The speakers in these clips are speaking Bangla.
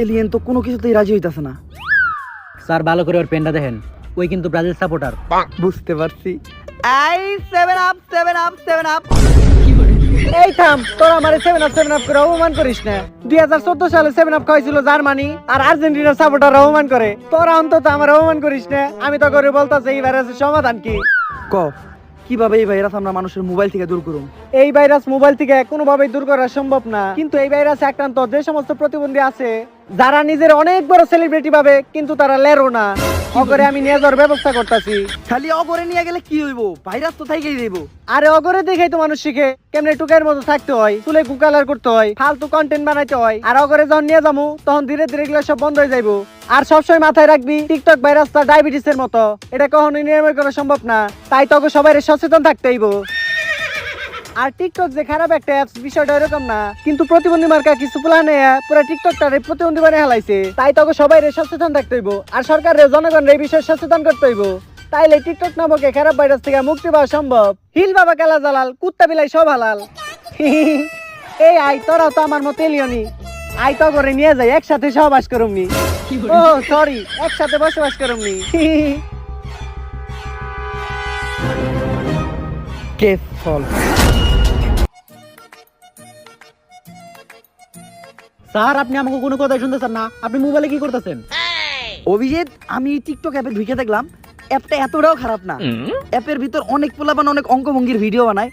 এলিয়েন তো কোনো কিছুতেই রাজি হইতাছে না। স্যার ভালো করে ওর পেনটা দেখেন, ওই কিন্তু ব্রাজিল সাপোর্টার। বুঝতে পারছি। এই 7 আপ 7 আপ 7 আপ। এই থাম, তোরা আমারে 7 আপ করে অপমান করিস না। 2014 সালে 7 আপ খাইছিল জার্মানি, আর আর্জেন্টিনার সাপোর্টার অপমান করে। তোরা অন্তত আমার অপমান করিস না। আমি তো করে বলতাছি এই ভাইরাসের সমাধান কি। ক কিভাবে এই ভাইরাস আমরা মানুষের মোবাইল থেকে দূর করুম? এই ভাইরাস মোবাইল থেকে কোনোভাবেই দূর করা সম্ভব না, কিন্তু এই ভাইরাস আক্রান্ত যে সমস্ত প্রতিবন্ধী আছে, যারা নিজের অনেক বড় সেলিব্রিটি পাবে কিন্তু তারা লেরো না, অগরে আমি নিয়ে যাওয়ার ব্যবস্থা করতেছি। খালি অগরে নিয়ে গেলে কি হইব? ভাইরাস তো থাইকেই দেব। আরে অগরে দেখেই তো মানুষ শিখে কেমনে টুকের মতো থাকতে হয়, চুলে কুকালার করতে হয়, ফালতু কন্টেন্ট বানাইতে হয়। আর অগরে যখন নিয়ে যাবো তখন ধীরে ধীরে এগুলো সব বন্ধ হয়ে যাইবো। আর সবসময় মাথায় রাখবি, টিকটক ভাইরাসটা ডায়াবেটিসের মতো, এটা কখনোই নিরাময় করা সম্ভব না। তাই তোকে সবাই সচেতন থাকতে হইব। আর টিকটক যে খারাপ একটা অ্যাপস বিষয়টা এরকম না, কিন্তু প্রতিবন্ধী মার্কা কিছু প্ল্যানে পুরো টিকটকটারে প্রতিবন্ধী বানিয়ে হেলাইছে। তাই তোকে সবাই সচেতন থাকতে হইব, আর সরকারের জনগণের এই বিষয়ে সচেতন করতে হইব। তাইলে টিকটক নামক এই খারাপ ভাইরাস থেকে মুক্তি পাওয়া সম্ভব। হিল বাবা কালা জালাল, কুত্তা বিলাই সব হালাল। এই আই, তোরাও তো আমার মতো এলিয়নি। আই তো করে নিয়ে যাই, একসাথে সহবাস করুমনি। ও সরি, একসাথে বসবাস করুমনি। Case solve. স্যার আপনি আমাকে কোনো কথাই শুনতেছেন না, আপনি মোবাইলে কি করতেছেন? অভিজিৎ, আমি টিকটক অ্যাপে ঢুকে দেখলাম অ্যাপটা এতটাও খারাপ না। অ্যাপের ভিতর অনেক পোলাপান অনেক অঙ্কভঙ্গির ভিডিও বানায়,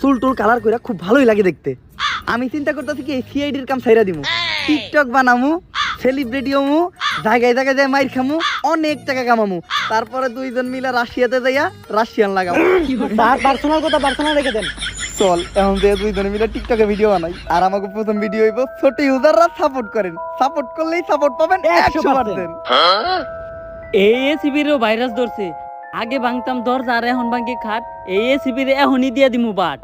চুল টুল কালার করে, খুব ভালোই লাগে দেখতে। আমি চিন্তা করতেছি কি সিআইডির কাম ছাইরা দিমু, টিকটক বানামু, সেলিব্রিটি হমু, জায়গায় জায়গায় যায় মাইর খামু, অনেক টাকা কামামু, তারপরে দুইজন মিলে রাশিয়াতে যাইয়া রাশিয়ান লাগামু। স্যার পার্সোনাল কথা পার্সোনাল রেখে দেন। চল এখন যে দুইজনে মিলে টিকটকে ভিডিও বানাই, আর আমাকে প্রথম ভিডিও হইব ছোট ইউজাররা সাপোর্ট করেন, সাপোর্ট করলেই সাপোর্ট পাবেন 100%। এই শিবিরেও ভাইরাস ধরছে। আগে ভাঙতাম দরজা আর এখন ভাঙি খাট। এই শিবিরে এখনই দিয়ে দিমু বাট।